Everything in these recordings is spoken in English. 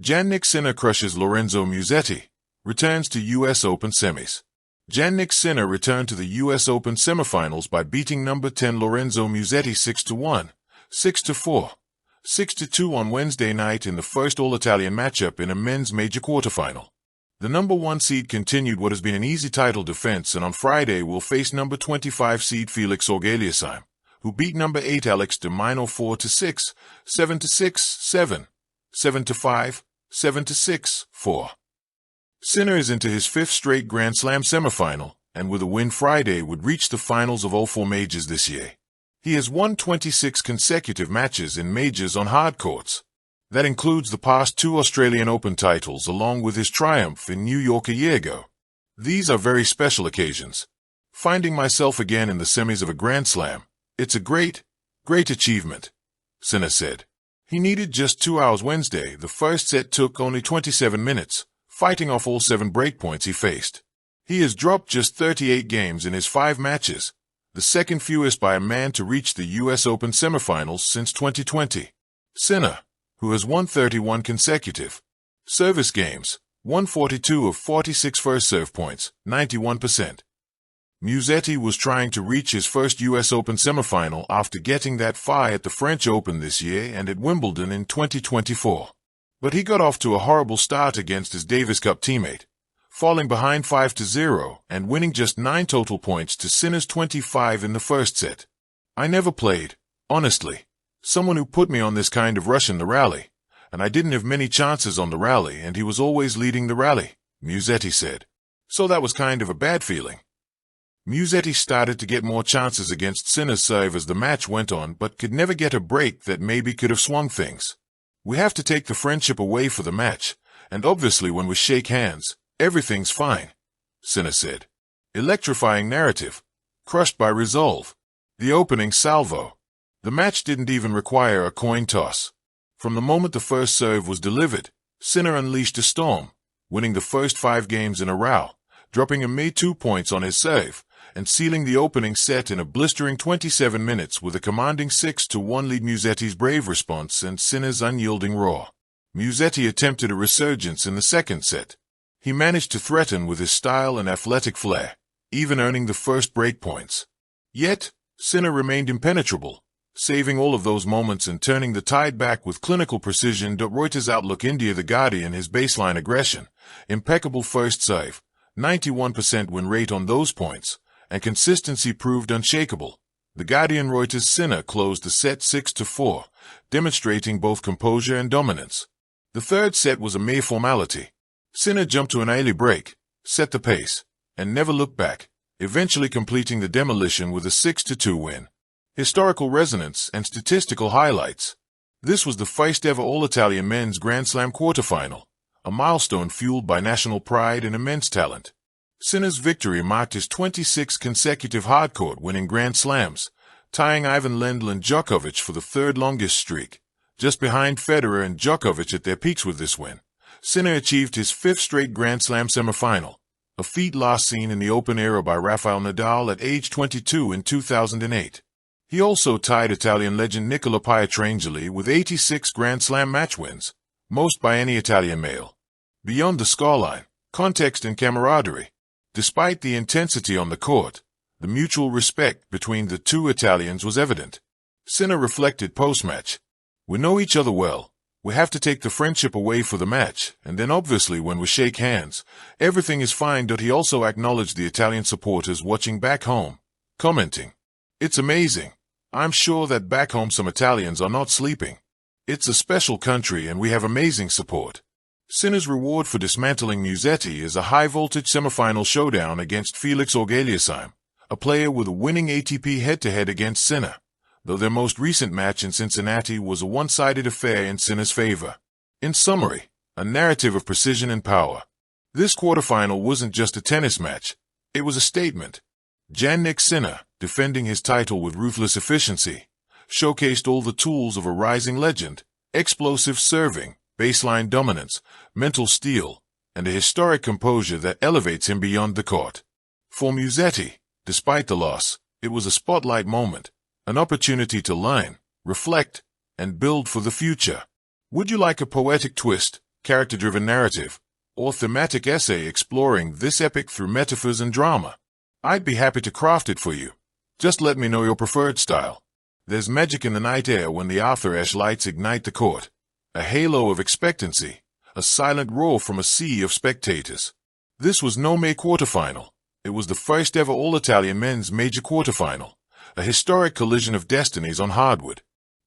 Jannik Sinner crushes Lorenzo Musetti, returns to U.S. Open semis. Jannik Sinner returned to the U.S. Open semifinals by beating number 10 Lorenzo Musetti 6-1, 6-4, 6-2 on Wednesday night in the first All-Italian matchup in a men's major quarterfinal. The number 1 seed continued what has been an easy title defense and on Friday will face number 25 seed Felix Auger-Aliassime, who beat number 8 Alex de Minaur 4-6, 7-6, 7, 7-5, 7-6, 4. Sinner is into his 5th straight Grand Slam semifinal, and with a win Friday would reach the finals of all 4 majors this year. He has won 26 consecutive matches in majors on hard courts. That includes the past 2 Australian Open titles along with his triumph in New York a year ago. These are very special occasions. Finding myself again in the semis of a Grand Slam, it's a great achievement, Sinner said. He needed just 2 hours Wednesday. The first set took only 27 minutes, fighting off all 7 breakpoints he faced. He has dropped just 38 games in his 5 matches, the second fewest by a man to reach the U.S. Open semifinals since 2020. Sinner, who has won 31 consecutive service games, won 42 of 46 first serve points, 91%. Musetti was trying to reach his first U.S. Open semifinal after getting that far at the French Open this year and at Wimbledon in 2024. But he got off to a horrible start against his Davis Cup teammate, falling behind 5-0 and winning just 9 total points to Sinner's 25 in the first set. I never played, honestly, someone who put me on this kind of rush in the rally, and I didn't have many chances on the rally and he was always leading the rally, Musetti said. So that was kind of a bad feeling. Musetti started to get more chances against Sinner's serve as the match went on but could never get a break that maybe could have swung things. We have to take the friendship away for the match, and obviously when we shake hands, everything's fine, Sinner said. Electrifying narrative, crushed by resolve. The opening salvo. The match didn't even require a coin toss. From the moment the first serve was delivered, Sinner unleashed a storm, winning the first 5 games in a row, dropping a mere 2 points on his serve, and sealing the opening set in a blistering 27 minutes with a commanding 6-1 lead. Musetti's brave response and Sinner's unyielding roar. Musetti attempted a resurgence in the second set. He managed to threaten with his style and athletic flair, even earning the first break points. Yet, Sinner remained impenetrable, saving all of those moments and turning the tide back with clinical precision. Reuters Outlook India The Guardian his baseline aggression, impeccable first serve, 91% win rate on those points, and consistency proved unshakable. The Guardian Reuters Sinner closed the set 6-4, demonstrating both composure and dominance. The third set was a mere formality. Sinner jumped to an early break, set the pace, and never looked back, eventually completing the demolition with a 6-2 win. Historical resonance and statistical highlights. This was the first ever All-Italian men's Grand Slam quarterfinal, a milestone fueled by national pride and immense talent. Sinner's victory marked his 26th consecutive hardcourt winning Grand Slams, tying Ivan Lendl and Djokovic for the 3rd longest streak, just behind Federer and Djokovic at their peaks. With this win, Sinner achieved his 5th straight Grand Slam semifinal, a feat last seen in the Open era by Rafael Nadal at age 22 in 2008. He also tied Italian legend Nicola Pietrangeli with 86 Grand Slam match wins, most by any Italian male. Beyond the scoreline, context and camaraderie. Despite the intensity on the court, the mutual respect between the 2 Italians was evident. Sinner reflected post-match. We know each other well. We have to take the friendship away for the match, and then obviously when we shake hands, everything is fine. He also acknowledged the Italian supporters watching back home, commenting, "It's amazing. I'm sure that back home some Italians are not sleeping. It's a special country and we have amazing support." Sinner's reward for dismantling Musetti is a high-voltage semifinal showdown against Felix Auger-Aliassime, a player with a winning ATP head-to-head against Sinner, though their most recent match in Cincinnati was a one-sided affair in Sinner's favor. In summary, a narrative of precision and power. This quarterfinal wasn't just a tennis match, it was a statement. Jannik Sinner, defending his title with ruthless efficiency, showcased all the tools of a rising legend: explosive serving, baseline dominance, mental steel, and a historic composure that elevates him beyond the court. For Musetti, despite the loss, it was a spotlight moment, an opportunity to learn, reflect, and build for the future. Would you like a poetic twist? character-driven narrative, or thematic essay exploring this epic through metaphors and drama. I'd be happy to craft it for you. Just let me know your preferred style. There's magic in the night air when the Arthur Ashe lights ignite the court. A halo of expectancy, a silent roar from a sea of spectators. This was no May quarterfinal. It was the first ever All-Italian men's major quarterfinal, a historic collision of destinies on hardwood.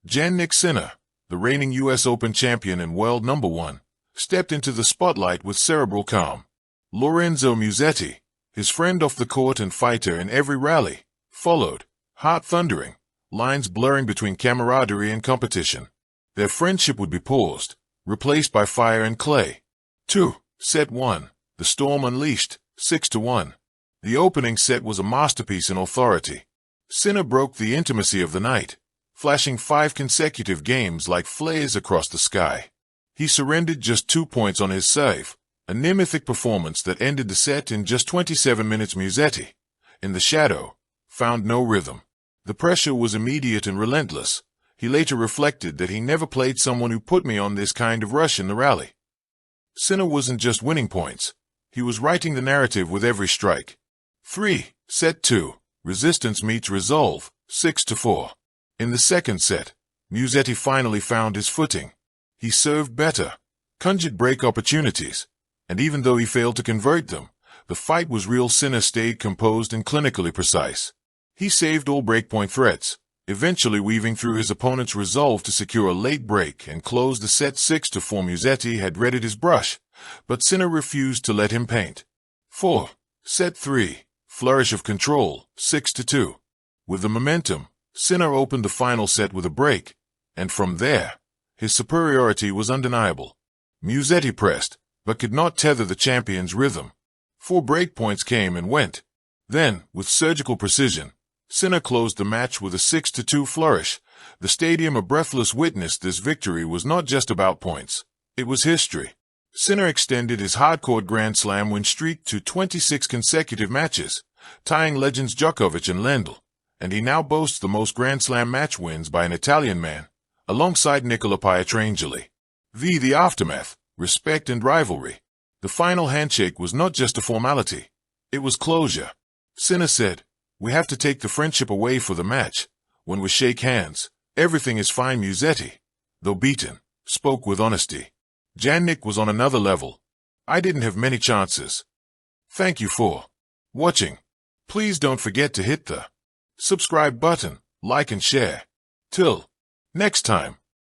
Jannik Sinner, the reigning U.S. Open champion and world number 1, stepped into the spotlight with cerebral calm. Lorenzo Musetti, his friend off the court and fighter in every rally, followed, heart thundering, lines blurring between camaraderie and competition. Their friendship would be paused, replaced by fire and clay. 2. Set 1. The Storm Unleashed, 6-1. The opening set was a masterpiece in authority. Sinner broke the intimacy of the night, flashing 5 consecutive games like flares across the sky. He surrendered just 2 points on his serve, a near-mythic performance that ended the set in just 27 minutes. Musetti, in the shadow, found no rhythm. The pressure was immediate and relentless. He later reflected that he never played someone who put me on this kind of rush in the rally. Sinner wasn't just winning points. He was writing the narrative with every strike. 3. Set 2. Resistance meets resolve, 6-4. In the second set, Musetti finally found his footing. He served better, conjured break opportunities, and even though he failed to convert them, the fight was real. Sinner stayed composed and clinically precise. He saved all breakpoint threats, eventually weaving through his opponent's resolve to secure a late break and close the set 6-4. Musetti had readied his brush, but Sinner refused to let him paint. 4. Set 3. Flourish of control, 6-2. With the momentum, Sinner opened the final set with a break, and from there, his superiority was undeniable. Musetti pressed, but could not tether the champion's rhythm. 4 breakpoints came and went. Then, with surgical precision, Sinner closed the match with a 6-2 flourish. The stadium, a breathless witness. This victory was not just about points. It was history. Sinner extended his hardcourt Grand Slam win streak to 26 consecutive matches, tying legends Djokovic and Lendl, and he now boasts the most Grand Slam match wins by an Italian man, alongside Nicola Pietrangeli. The aftermath, respect and rivalry. The final handshake was not just a formality. It was closure. Sinner said, "We have to take the friendship away for the match. When we shake hands, everything is fine." Musetti, though beaten, spoke with honesty. Jannik was on another level. "I didn't have many chances." Thank you for watching. Please don't forget to hit the subscribe button, like and share. Till next time.